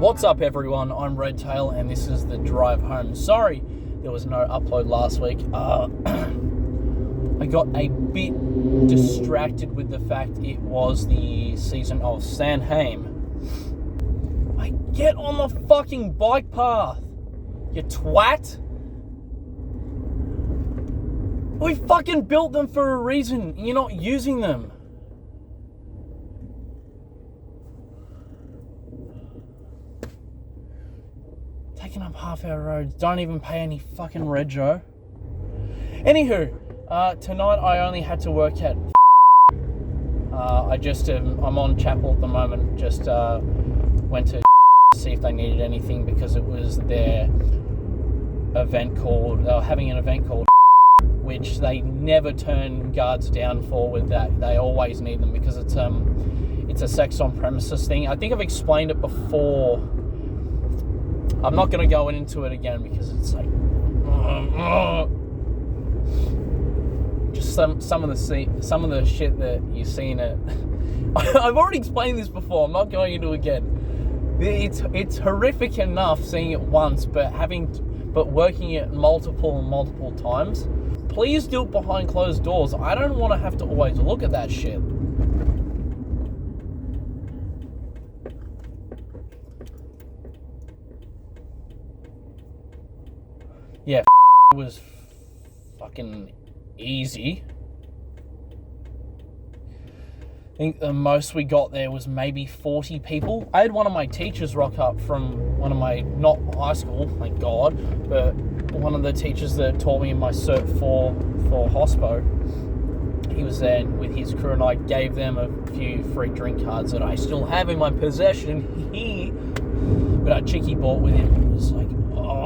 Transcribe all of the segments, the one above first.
What's up, everyone? I'm Redtail, and this is the drive home. Sorry there was no upload last week. I got a bit distracted with the fact it was the season of Sanheim. Get on the fucking bike path, you twat! We fucking built them for a reason, and you're not using them. Taking up half our roads, don't even pay any fucking rego. Anywho, tonight I only had to work at I'm on Chapel at the moment, just went to see if they needed anything because it was their event called, they were having an event called which they never turn guards down for with that. They always need them because it's a sex on premises thing. I think I've explained it before. I'm not going to go into it again because it's like just some of the shit that you see in it. I've already explained this before. I'm not going into it again. It's horrific enough seeing it once, but working it multiple times. Please do it behind closed doors. I don't want to have to always look at that shit. Yeah, it was fucking easy. I think the most we got there was maybe 40 people. I had one of my teachers rock up from one of my, not high school, thank God, but one of the teachers that taught me in my Cert 4 for hospo. He was there with his crew and I gave them a few free drink cards that I still have in my possession. But a chick he bought with him was like,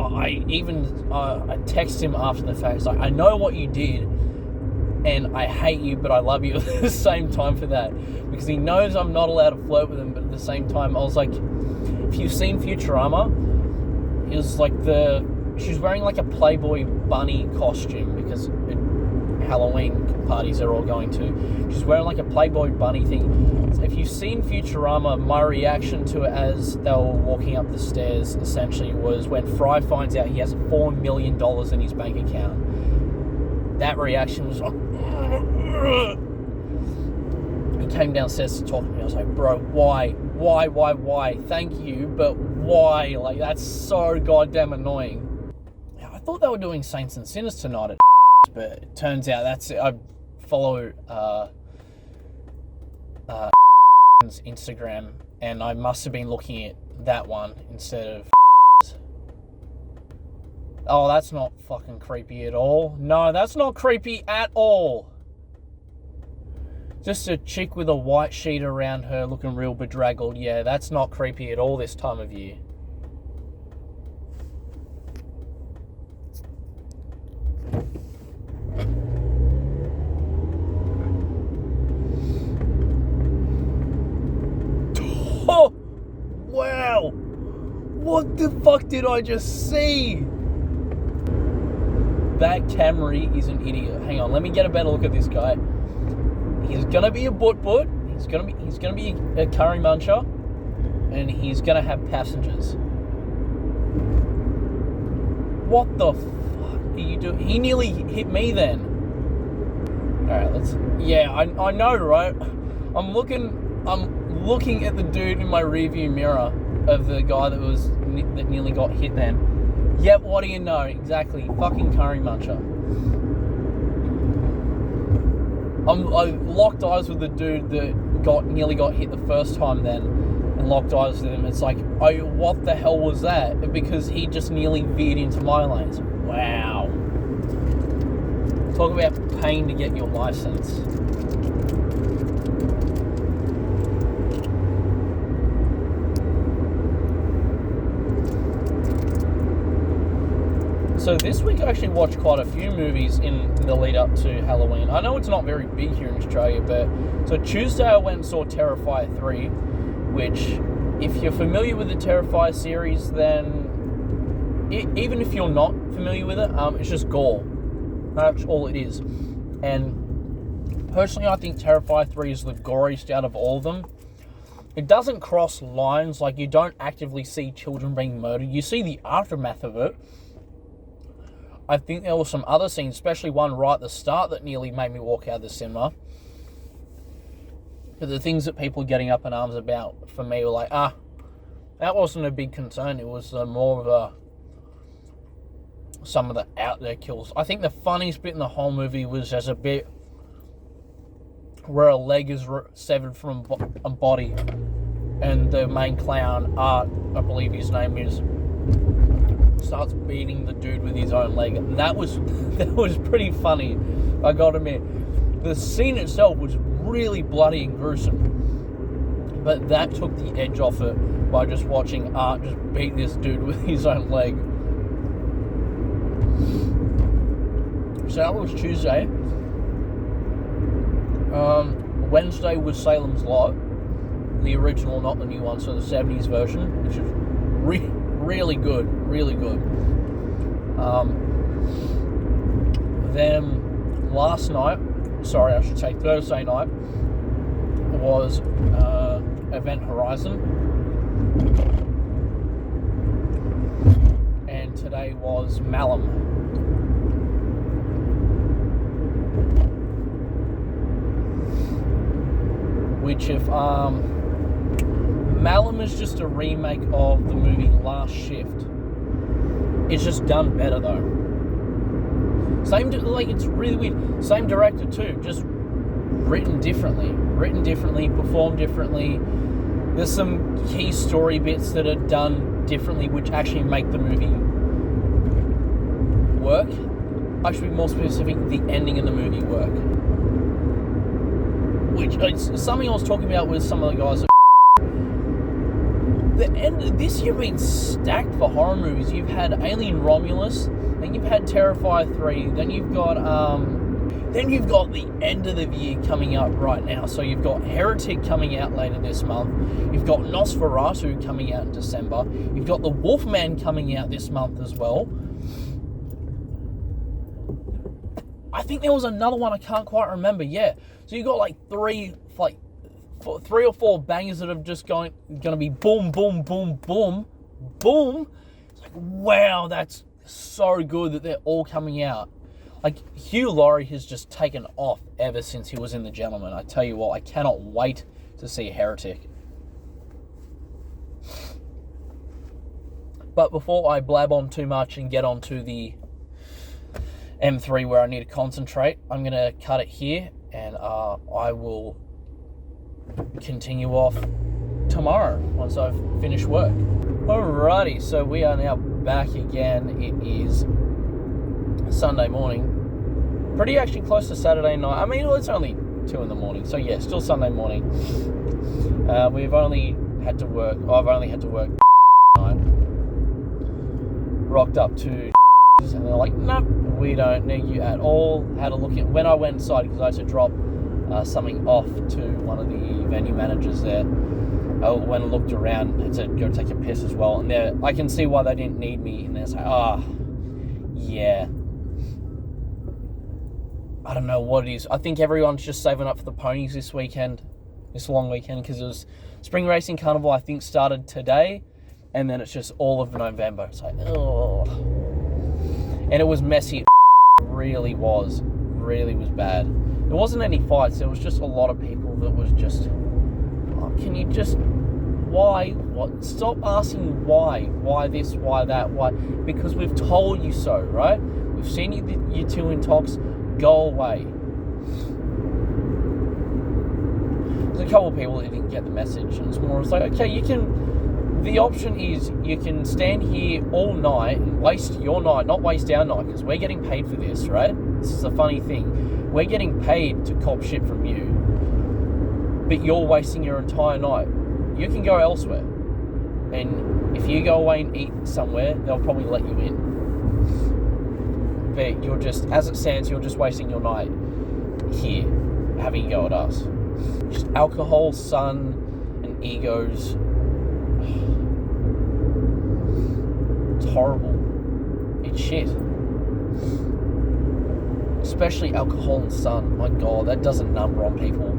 I texted him after the fact. It's like, I know what you did, and I hate you, but I love you at the same time for that. Because he knows I'm not allowed to flirt with him, but at the same time, I was like, if you've seen Futurama, it was like she was wearing like a Playboy bunny costume because Halloween parties they're all going to. She's wearing like a Playboy bunny thing. So if you've seen Futurama, my reaction to it as they were walking up the stairs essentially was when Fry finds out he has $4 million in his bank account. That reaction was like, he came downstairs to talk to me. I was like, bro, why? Thank you, but why? Like, that's so goddamn annoying. I thought they were doing Saints and Sinners tonight at but it turns out that's it. I follow Instagram, and I must have been looking at that one instead of oh, that's not fucking creepy at all. No, that's not creepy at all. Just a chick with a white sheet around her looking real bedraggled. Yeah, that's not creepy at all this time of year. Oh, wow. What the fuck did I just see? That Camry is an idiot. Hang on, let me get a better look at this guy. He's gonna be a butt. He's gonna be a curry muncher, and he's gonna have passengers. What the fuck are you doing? He nearly hit me then. All right, yeah, I know, right? I'm looking at the dude in my rearview mirror of the guy that nearly got hit then. Yep, what do you know? Exactly, fucking curry muncher. I locked eyes with the dude that nearly got hit the first time then, and locked eyes with him. It's like, oh, what the hell was that? Because he just nearly veered into my lanes. Wow. Talk about paying to get your license. So this week I actually watched quite a few movies in the lead up to Halloween. I know it's not very big here in Australia, but so Tuesday I went and saw Terrifier 3, which if you're familiar with the Terrifier series, then even if you're not familiar with it, it's just gore. That's all it is. And personally, I think Terrifier 3 is the goriest out of all of them. it doesn't cross lines. Like, you don't actively see children being murdered. You see the aftermath of it. I think there were some other scenes, especially one right at the start, that nearly made me walk out of the cinema. But the things that people are getting up in arms about, for me, were like, that wasn't a big concern. It was more of some of the out there kills. I think the funniest bit in the whole movie was there's a bit where a leg is severed from a body, and the main clown, Art, I believe his name is, starts beating the dude with his own leg. And that was pretty funny, I gotta admit. The scene itself was really bloody and gruesome, but that took the edge off it by just watching Art just beat this dude with his own leg. So that was Tuesday. Wednesday was Salem's Lot, the original, not the new one, so the 70s version, which is really good, really good. Then last night, I should say Thursday night, was Event Horizon, and today was Malum. Which, if Malum is just a remake of the movie Last Shift. It's just done better though. It's really weird. Same director too, just written differently, performed differently. There's some key story bits that are done differently, which actually make the movie work. I should be more specific, the ending of the movie work. Which it's something I was talking about with some of the guys at the end. This year been stacked for horror movies. You've had Alien Romulus, then you've had Terrifier 3, then you've got the end of the year coming up right now. So you've got Heretic coming out later this month. You've got Nosferatu coming out in December. You've got The Wolfman coming out this month as well. I think there was another one I can't quite remember. Yeah, so you got like three or four bangers that have just going to be boom, boom, boom, boom, boom. It's like, wow, that's so good that they're all coming out. Like, Hugh Laurie has just taken off ever since he was in The Gentleman. I tell you what, I cannot wait to see Heretic. But before I blab on too much and get on to the M3 where I need to concentrate, I'm going to cut it here, and I will continue off tomorrow once I've finished work. Alrighty, so we are now back again. It is Sunday morning. Pretty actually close to Saturday night. I mean, it's only 2 in the morning, so yeah, still Sunday morning. I've only had to work night. Rocked up to and they're like, no, we don't need you at all. Had a look at when I went inside, because I had to drop something off to one of the venue managers there. I went and looked around and said, go take a piss as well. And I can see why they didn't need me. And they're like, yeah. I don't know what it is. I think everyone's just saving up for the ponies this long weekend, because it was Spring Racing Carnival, I think, started today. And then it's just all of November. It's like, and it was messy. It really was bad. There wasn't any fights. There was just a lot of people that was just, can you just, why? What? Stop asking why. Why this, why that, why? Because we've told you so, right? We've seen you two in talks. Go away. There's a couple of people that didn't get the message, and it's more, it's like, okay, the option is you can stand here all night and waste your night, not waste our night, because we're getting paid for this, right? This is the funny thing. We're getting paid to cop shit from you, but you're wasting your entire night. You can go elsewhere, and if you go away and eat somewhere, they'll probably let you in. But you're just, as it stands, you're just wasting your night here, having a go at us. Just alcohol, sun, and egos. It's horrible. It's shit. Especially alcohol and sun. My God, that does a number on people.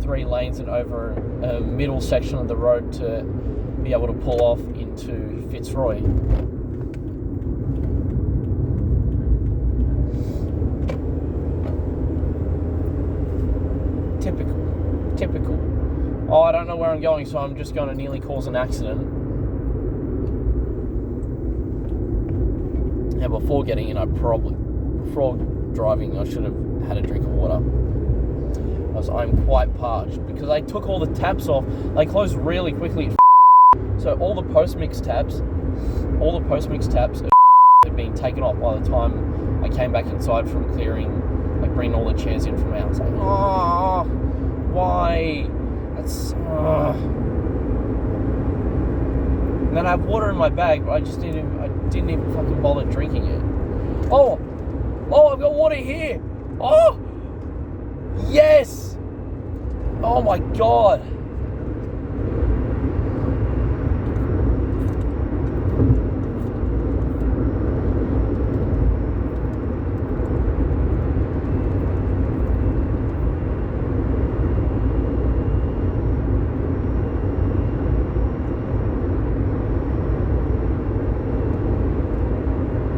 3 lanes and over a middle section of the road to be able to pull off into Fitzroy. Typical. Oh, I don't know where I'm going, so I'm just going to nearly cause an accident. Yeah, before getting in, before driving, I should have had a drink of water. Because I'm quite parched. Because I took all the taps off. They closed really quickly. So all the post-mix taps had been taken off by the time I came back inside from clearing, like bringing all the chairs in from out. I was like, oh, why? That's... And then I have water in my bag, but I didn't even fucking bother drinking it. Oh, I've got water here. Oh, yes. Oh my God.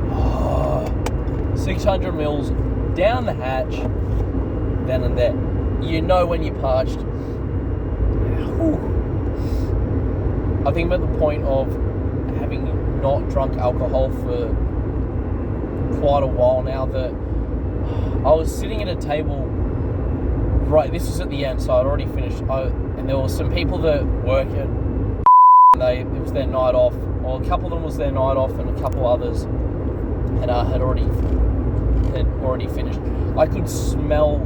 Oh, 600 mils down the hatch, then and there. You know when you're parched. I think I'm at the point of having not drunk alcohol for quite a while now that I was sitting at a table, right, this was at the end, so I'd already finished, and there were some people that work at, it was their night off, or a couple of them was their night off, and a couple others had already finished. I could smell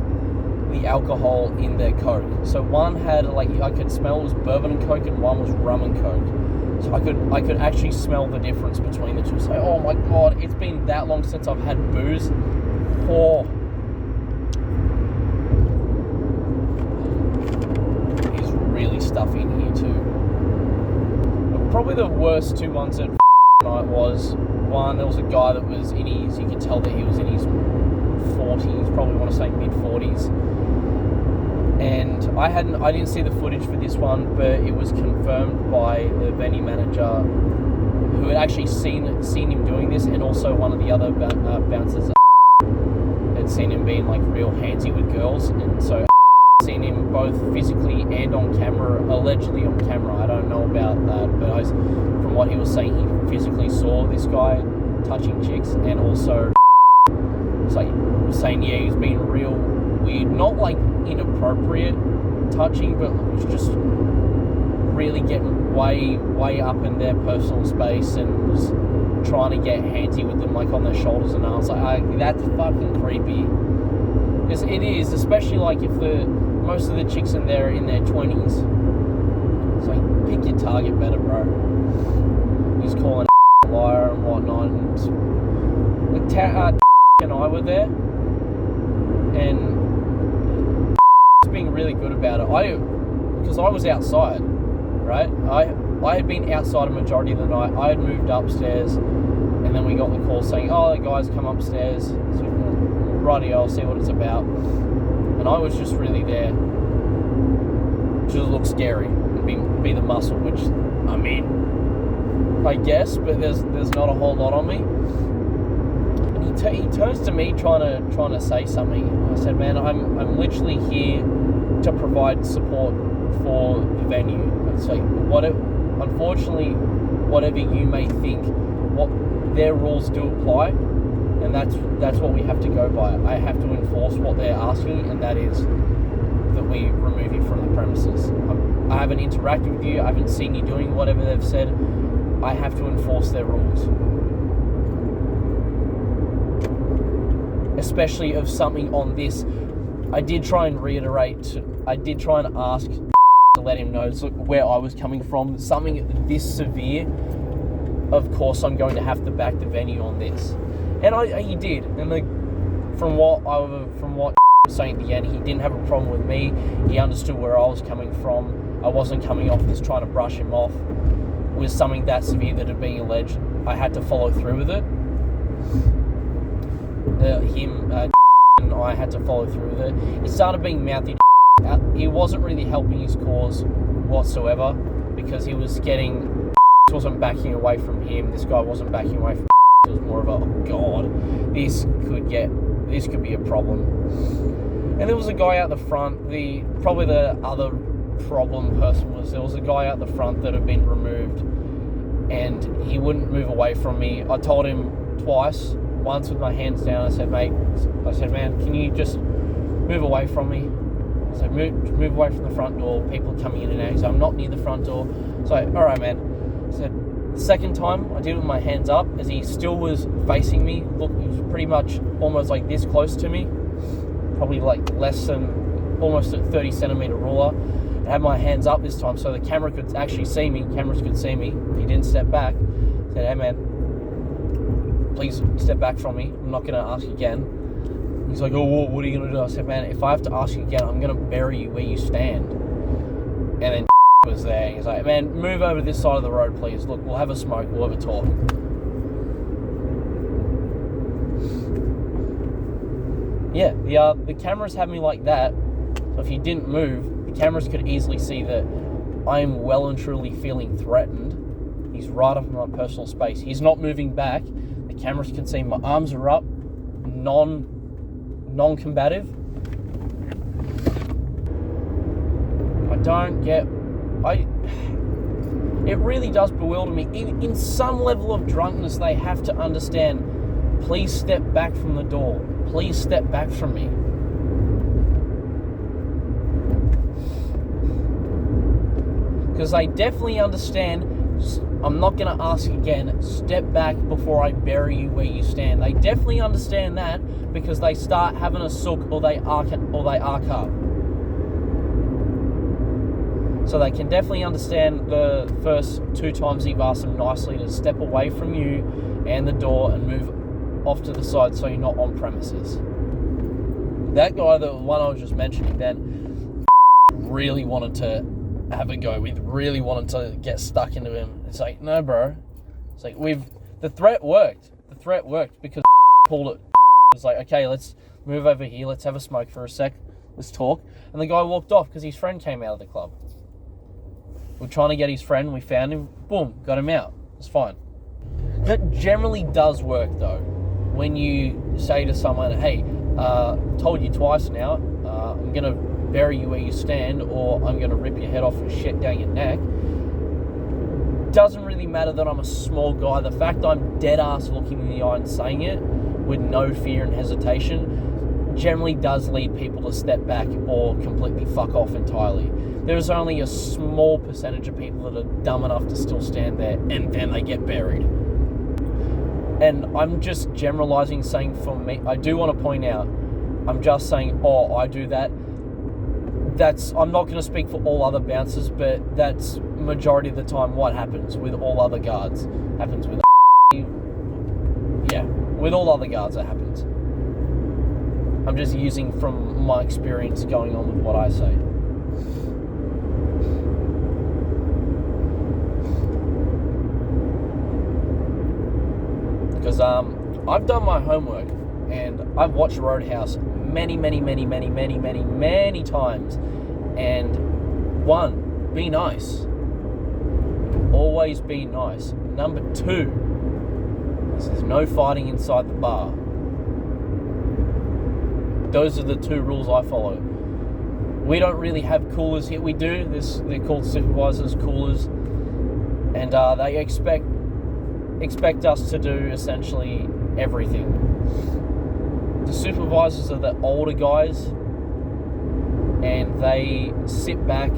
the alcohol in their Coke. So one had, like, I could smell it was bourbon and Coke, and one was rum and Coke. So I could actually smell the difference between the two. So, oh my God, it's been that long since I've had booze. Oh. It is really stuffy in here too. But probably the worst two ones at night was, one, there was a guy that was in his, you could tell that he was in his 40s, probably want to say mid-40s. And I didn't see the footage for this one, but it was confirmed by the venue manager who had actually seen him doing this, and also one of the other bouncers had seen him being like real handsy with girls, and so seen him both physically and on camera, allegedly on camera. I don't know about that, but from what he was saying, he physically saw this guy touching chicks, and also like saying, yeah, he's being real weird, not like inappropriate touching, but was just really getting way up in their personal space and was trying to get handsy with them, like on their shoulders, and I was like, that's fucking creepy. Because it is, especially like if most of the chicks in there are in their 20s. It's like, pick your target better, bro. He's calling a liar and whatnot, and like and I were there, and being really good about it. Because I was outside, right? I had been outside a majority of the night. I had moved upstairs, and then we got the call saying, oh, the guys come upstairs. So, righty, I'll see what it's about. And I was just really there. Just look scary. Be the muscle, which, I mean, I guess, but there's not a whole lot on me. He turns to me trying to say something. I said, man, I'm literally here to provide support for the venue. It's like, unfortunately, whatever you may think, what their rules do apply, and that's what we have to go by. I have to enforce what they're asking, and that is that we remove you from the premises. I haven't interacted with you. I haven't seen you doing whatever they've said. I have to enforce their rules. Especially of something on this. I did try and ask to let him know where I was coming from. Something this severe, of course I'm going to have to back the venue on this. And he did. And from what was saying at the end, he didn't have a problem with me. He understood where I was coming from. I wasn't coming off as trying to brush him off with something that severe that had been alleged. I had to follow through with it. And I had to follow through with it. It started being mouthy he wasn't really helping his cause whatsoever, because he was getting, wasn't backing away from him. This guy wasn't backing away from. It was more of a, oh God, this could be a problem. And there was a guy out the front. Probably the other problem person was, there was a guy out the front that had been removed, and he wouldn't move away from me. I told him twice, once with my hands down. I said, man, can you just move away from me? I said, move away from the front door. People coming in and out. So I'm not near the front door. So, all right, man. I said, the second time, I did it with my hands up, as he still was facing me. Look, he was pretty much almost like this close to me. Probably like less than, almost a 30 centimeter ruler. I had my hands up this time, so the camera could actually see me. Cameras could see me. He didn't step back. I said, hey man, please step back from me. I'm not going to ask again. He's like, oh, what are you going to do? I said, man, if I have to ask you again, I'm going to bury you where you stand. And then was there. He's like, man, move over to this side of the road, please. Look, we'll have a smoke. We'll have a talk. Yeah, the cameras have me like that. So if he didn't move, the cameras could easily see that I am well and truly feeling threatened. He's right up in my personal space. He's not moving back. The cameras can see my arms are up, non-combative. It really does bewilder me. In some level of drunkenness, they have to understand, please step back from the door. Please step back from me. Because they definitely understand, I'm not going to ask again, step back before I bury you where you stand. They definitely understand that, because they start having a sook, or they arc up. So they can definitely understand the first 2 times you've asked them nicely to step away from you and the door and move off to the side so you're not on premises. That guy, the one I was just mentioning then, really wanted to have a go with, really wanted to get stuck into him. It's like, no, bro. It's like, the threat worked. The threat worked because pulled it. It's like, okay, let's move over here. Let's have a smoke for a sec. Let's talk. And the guy walked off because his friend came out of the club. We're trying to get his friend. We found him. Boom, got him out. It's fine. That generally does work, though. When you say to someone, hey, told you twice now, I'm going to bury you where you stand, or I'm going to rip your head off and shit down your neck. Doesn't really matter that I'm a small guy. The fact I'm dead ass looking in the eye and saying it with no fear and hesitation generally does lead people to step back or completely fuck off entirely. There's only a small percentage of people that are dumb enough to still stand there, and then they get buried. And I'm just generalizing, saying for me, I do want to point out, I'm just saying, oh, I do that. I'm not going to speak for all other bouncers, but that's majority of the time what happens with all other guards. Happens with with all other guards it happens. I'm just using from my experience going on with what I say. Because I've done my homework and I've watched Roadhouse many times. And 1, be nice. Always be nice. Number 2, there's no fighting inside the bar. Those are the 2 rules I follow. We don't really have coolers here. We do. They're called supervisors' coolers. And they expect us to do essentially everything. The supervisors are the older guys, and they sit back,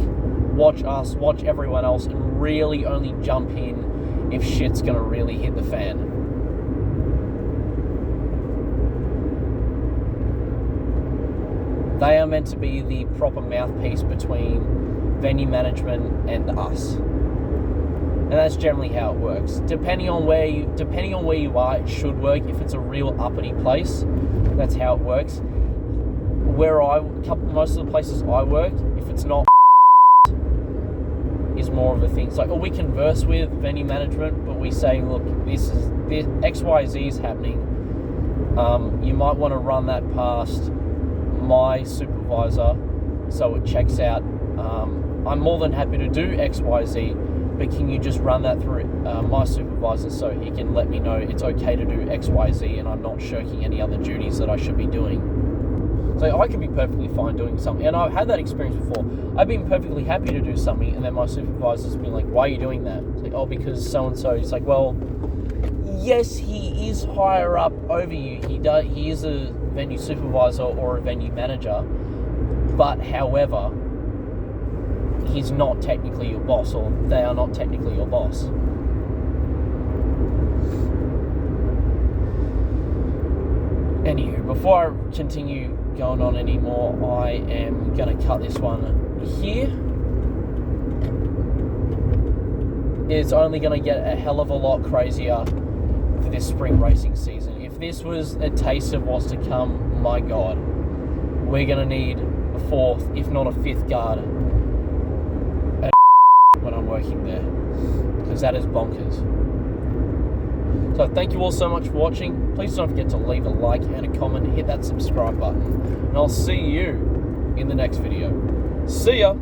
watch us, watch everyone else, and really only jump in if shit's gonna really hit the fan. They are meant to be the proper mouthpiece between venue management and us. And that's generally how it works. Depending on where you are, it should work. If it's a real uppity place, that's how it works. Most of the places I worked, if it's not is more of a thing. It's like, we converse with venue management, but we say, look, this XYZ is happening. You might want to run that past my supervisor so it checks out. I'm more than happy to do XYZ, but can you just run that through my supervisor so he can let me know it's okay to do XYZ and I'm not shirking any other duties that I should be doing. So I can be perfectly fine doing something, and I've had that experience before. I've been perfectly happy to do something, and then my supervisor's been like, why are you doing that? It's like, oh, because so-and-so. It's like, well, yes, he is higher up over you. He is a venue supervisor or a venue manager, but however, he's not technically your boss, or they are not technically your boss. Anywho, before I continue going on anymore, I am going to cut this one here. It's only going to get a hell of a lot crazier for this spring racing season. If this was a taste of what's to come, my God, we're going to need a fourth, if not a fifth guard when I'm working there, because that is bonkers. So thank you all so much for watching. Please don't forget to leave a like and a comment, hit that subscribe button, and I'll see you in the next video. See ya!